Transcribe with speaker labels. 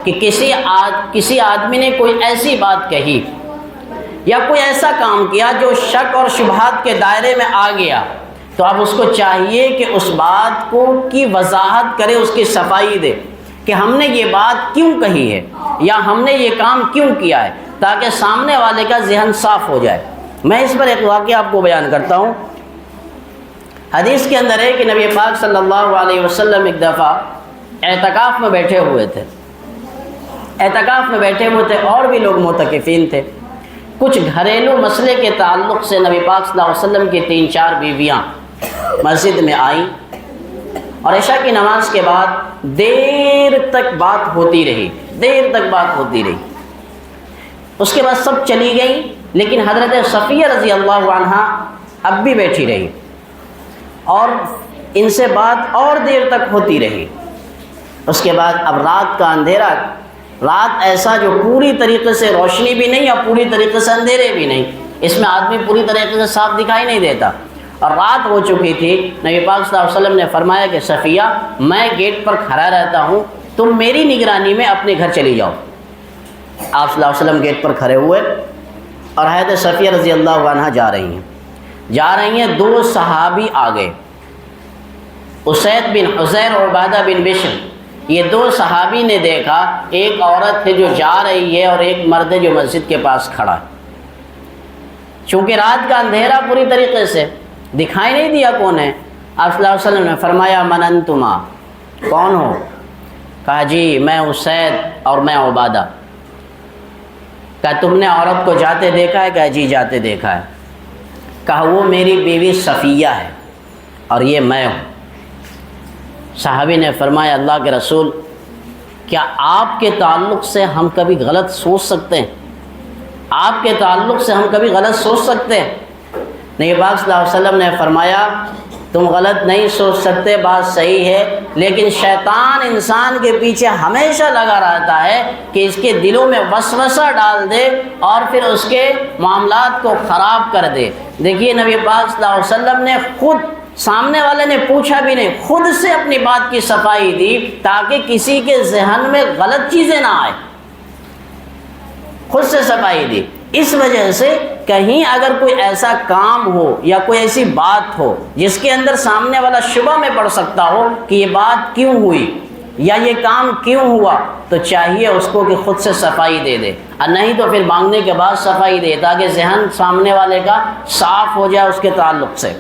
Speaker 1: کہ کسی آدمی نے کوئی ایسی بات کہی یا کوئی ایسا کام کیا جو شک اور شبہات کے دائرے میں آ گیا، تو اب اس کو چاہیے کہ اس بات کی وضاحت کرے، اس کی صفائی دے کہ ہم نے یہ بات کیوں کہی ہے یا ہم نے یہ کام کیوں کیا ہے، تاکہ سامنے والے کا ذہن صاف ہو جائے۔ میں اس پر ایک واقعہ آپ کو بیان کرتا ہوں۔ حدیث کے اندر ہے کہ نبی پاک صلی اللہ علیہ وسلم ایک دفعہ اعتکاف میں بیٹھے ہوئے تھے، اور بھی لوگ معتکفین تھے۔ کچھ گھریلو مسئلے کے تعلق سے نبی پاک صلی اللہ علیہ وسلم کی 3-4 بیویاں مسجد میں آئیں اور عشاء کی نماز کے بعد دیر تک بات ہوتی رہی۔ اس کے بعد سب چلی گئیں، لیکن حضرت صفیہ رضی اللہ عنہا اب بھی بیٹھی رہی اور ان سے بات اور دیر تک ہوتی رہی۔ اس کے بعد اب رات کا اندھیرا، رات ایسا جو پوری طریقے سے روشنی بھی نہیں اور پوری طریقے سے اندھیرے بھی نہیں، اس میں آدمی پوری طریقے سے صاف دکھائی نہیں دیتا، اور رات ہو چکی تھی۔ نبی پاک صلی اللہ علیہ وسلم نے فرمایا کہ صفیہ، میں گیٹ پر کھڑا رہتا ہوں، تم میری نگرانی میں اپنے گھر چلی جاؤ۔ آپ صلی اللہ علیہ وسلم گیٹ پر کھڑے ہوئے اور حضرت صفیہ رضی اللہ عنہا جا رہی ہیں۔ 2 صحابی آ گئے، اسید بن حضیر اور عبادہ بن بشر۔ یہ 2 صحابی نے دیکھا ایک عورت ہے جو جا رہی ہے اور ایک مرد ہے جو مسجد کے پاس کھڑا ہے۔ چونکہ رات کا اندھیرا پوری طریقے سے دکھائی نہیں دیا کون ہے۔ آپ صلی اللہ علیہ وسلم نے فرمایا من انتما، کون ہو؟ کہا جی میں اسید اور میں عبادہ۔ کہا تم نے عورت کو جاتے دیکھا ہے؟ کہا جی جاتے دیکھا ہے۔ کہا وہ میری بیوی صفیہ ہے اور یہ میں ہوں۔ صحابی نے فرمایا اللہ کے رسول، کیا آپ کے تعلق سے ہم کبھی غلط سوچ سکتے ہیں؟ آپ کے تعلق سے ہم کبھی غلط سوچ سکتے ہیں؟ نبی پاک صلی اللہ علیہ وسلم نے فرمایا تم غلط نہیں سوچ سکتے، بات صحیح ہے، لیکن شیطان انسان کے پیچھے ہمیشہ لگا رہتا ہے کہ اس کے دلوں میں وسوسہ ڈال دے اور پھر اس کے معاملات کو خراب کر دے۔ دیکھیے نبی پاک صلی اللہ علیہ وسلم نے خود، سامنے والے نے پوچھا بھی نہیں، خود سے اپنی بات کی صفائی دی تاکہ کسی کے ذہن میں غلط چیزیں نہ آئے، خود سے صفائی دی۔ اس وجہ سے کہیں اگر کوئی ایسا کام ہو یا کوئی ایسی بات ہو جس کے اندر سامنے والا شبہ میں پڑ سکتا ہو کہ یہ بات کیوں ہوئی یا یہ کام کیوں ہوا، تو چاہیے اس کو کہ خود سے صفائی دے دے، اور نہیں تو پھر مانگنے کے بعد صفائی دے تاکہ ذہن سامنے والے کا صاف ہو جائے اس کے تعلق سے۔